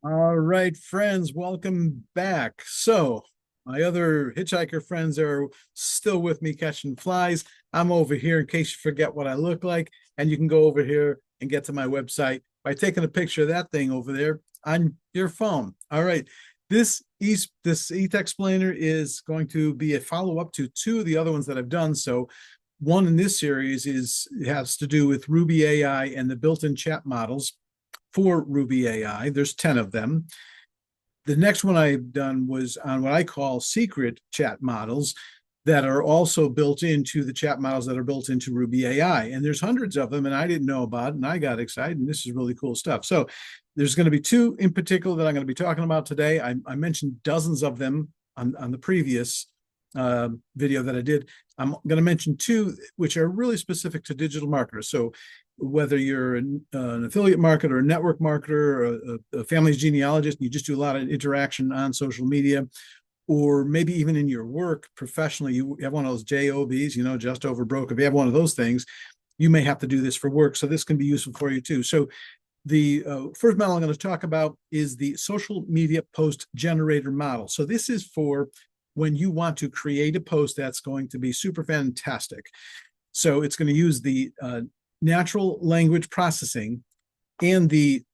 All right, friends, welcome back. So, my other hitchhiker friends are still with me catching flies. I'm over here in case you forget what I look like, and you can go over here and get to my website by taking a picture of that thing over there on your phone. All right, this e-tech explainer is going to be a follow-up to two of the other ones that I've done. So, one in this series has to do with Ruby AI and the built-in chat models for Ruby AI. There's 10 of them. The next one I've done was on what I call secret chat models that are also built into the chat models that are built into Ruby AI. And there's hundreds of them, and I didn't know about it, and I got excited, and this is really cool stuff. So there's going to be two in particular that I'm going to be talking about today. I mentioned dozens of them on the previous video that I did. I'm going to mention two which are really specific to digital marketers. So whether you're an affiliate marketer, a network marketer, or a family's genealogist, and you just do a lot of interaction on social media, or maybe even in your work professionally, you have one of those JOBs, just over broke. If you have one of those things, you may have to do this for work. So this can be useful for you too. So the first model I'm going to talk about is the social media post generator model. So this is for when you want to create a post that's going to be super fantastic. So it's going to use the natural language processing and the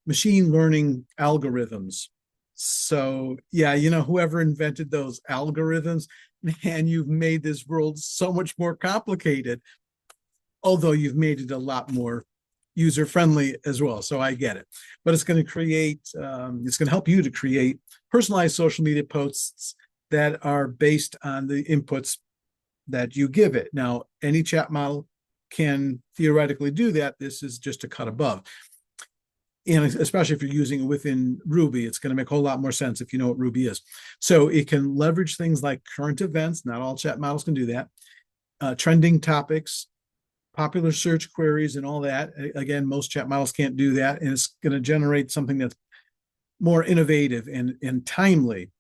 machine learning algorithms. So, yeah, whoever invented those algorithms, man, you've made this world so much more complicated, although you've made it a lot more user friendly as well. So I get it. But it's going to help you to create personalized social media posts that are based on the inputs that you give it. Now, any chat model can theoretically do that. This is just a cut above. And especially if you're using it within Ruby, it's going to make a whole lot more sense if you know what Ruby is. So it can leverage things like current events. Not all chat models can do that. Trending topics, popular search queries, and all that. Again, most chat models can't do that. And it's going to generate something that's more innovative and timely.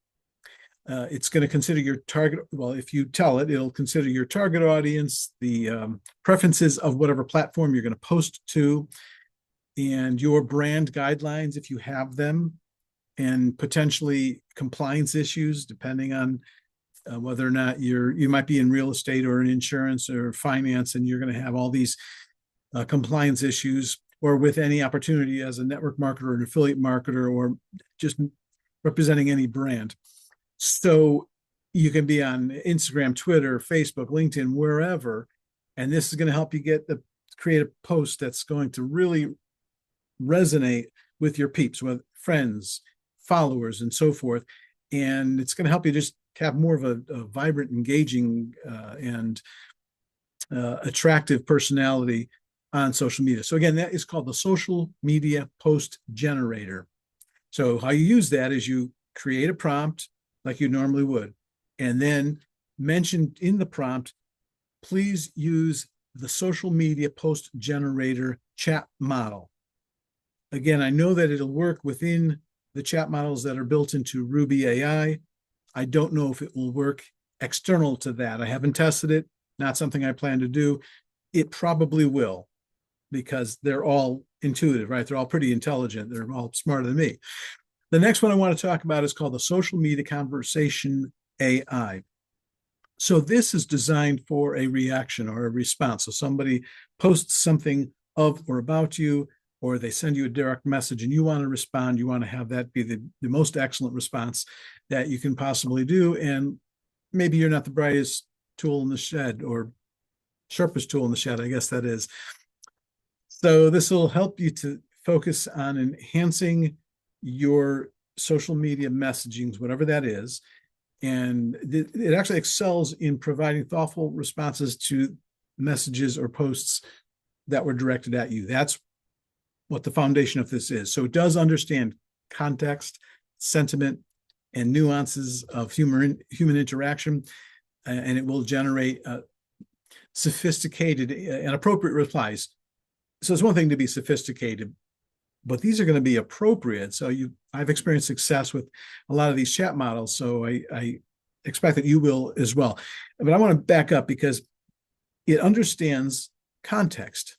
It's going to consider your target. Well, if you tell it, it'll consider your target audience, the preferences of whatever platform you're going to post to, and your brand guidelines if you have them, and potentially compliance issues depending on whether or not you might be in real estate or in insurance or finance, and you're going to have all these compliance issues, or with any opportunity as a network marketer or an affiliate marketer, or just representing any brand. So you can be on Instagram, Twitter, Facebook, LinkedIn, wherever, and this is going to help you create a post that's going to really resonate with your peeps, with friends, followers, and so forth. And it's going to help you just have more of a vibrant, engaging, and attractive personality on social media. So again, that is called the social media post generator. So how you use that is you create a prompt like you normally would, and then mention in the prompt, please use the social media post generator chat model. Again, I know that it'll work within the chat models that are built into Ruby AI. I don't know if it will work external to that. I haven't tested it, not something I plan to do. It probably will, because they're all intuitive, right? They're all pretty intelligent. They're all smarter than me. The next one I want to talk about is called the Social Media Conversation AI. So this is designed for a reaction or a response. So somebody posts something of or about you, or they send you a direct message and you want to respond. You want to have that be the most excellent response that you can possibly do. And maybe you're not the brightest tool in the shed, or sharpest tool in the shed, I guess that is. So this will help you to focus on enhancing your social media messagings, whatever that is. And it actually excels in providing thoughtful responses to messages or posts that were directed at you. That's what the foundation of this is. So it does understand context, sentiment, and nuances of human interaction, and it will generate sophisticated and appropriate replies. So it's one thing to be sophisticated, but these are going to be appropriate. So I've experienced success with a lot of these chat models, so I expect that you will as well. But I want to back up because it understands context.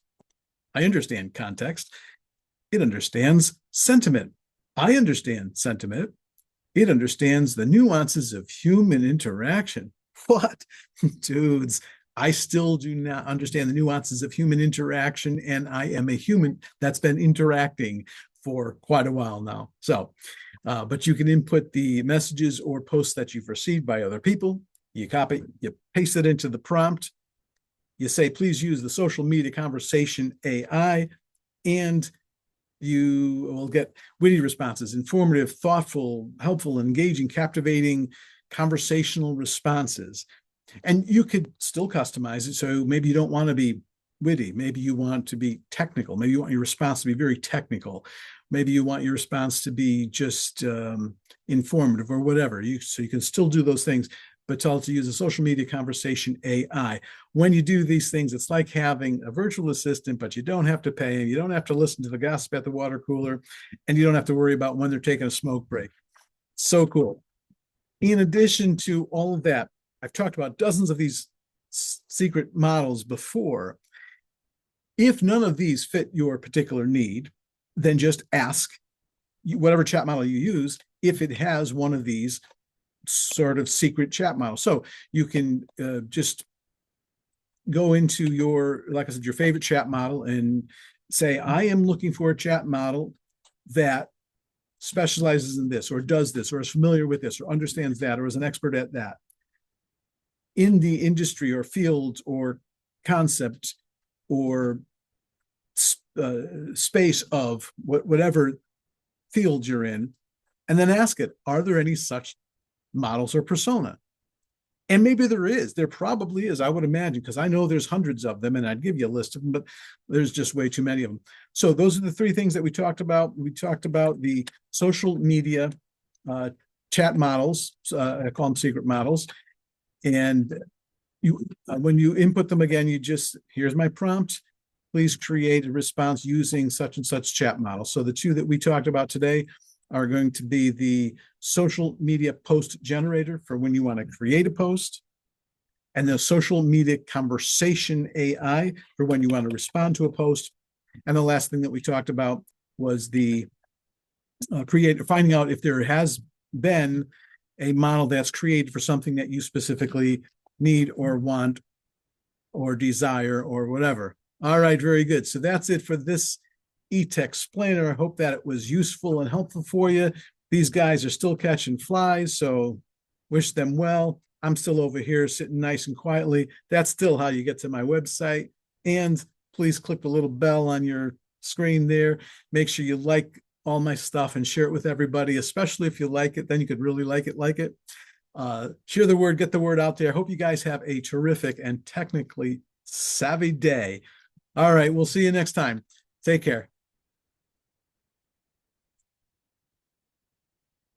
I understand context. It understands sentiment. I understand sentiment. It understands the nuances of human interaction. What? Dudes, I still do not understand the nuances of human interaction, and I am a human that's been interacting for quite a while now. So, but you can input the messages or posts that you've received by other people. You copy, you paste it into the prompt. You say, please use the social media conversation AI, and you will get witty responses, informative, thoughtful, helpful, engaging, captivating, conversational responses. And you could still customize it. So maybe you don't want to be witty. Maybe you want to be technical. Maybe you want your response to be very technical. Maybe you want your response to be just informative or whatever. So you can still do those things, but tell it to use a social media conversation AI. When you do these things, it's like having a virtual assistant, but you don't have to pay him. You don't have to listen to the gossip at the water cooler, and you don't have to worry about when they're taking a smoke break. So cool. In addition to all of that, I've talked about dozens of these secret models before. If none of these fit your particular need, then just ask whatever chat model you use if it has one of these sort of secret chat models. So you can just go into your, like I said, your favorite chat model and say, I am looking for a chat model that specializes in this or does this or is familiar with this or understands that or is an expert at that in the industry or field or concept or space of whatever field you're in, and then ask it, are there any such models or persona? And maybe there is. There probably is, I would imagine, because I know there's hundreds of them, and I'd give you a list of them, but there's just way too many of them. So those are the three things that we talked about. We talked about the social media chat models. I call them secret models. And when you input them again, you just, here's my prompt. Please create a response using such and such chat model. So the two that we talked about today are going to be the social media post generator for when you want to create a post, and the social media conversation AI for when you want to respond to a post. And the last thing that we talked about was the finding out if there has been a model that's created for something that you specifically need or want or desire or whatever. All right, very good. So that's it for this e-Texplainer. I hope that it was useful and helpful for you. These guys are still catching flies, so wish them well. I'm still over here sitting nice and quietly. That's still how you get to my website. And please click the little bell on your screen there. Make sure you like all my stuff and share it with everybody, especially if you like it. Then you could really like it. Share the word, get the word out there. I hope you guys have a terrific and technically savvy day. All right, we'll see you next time. Take care.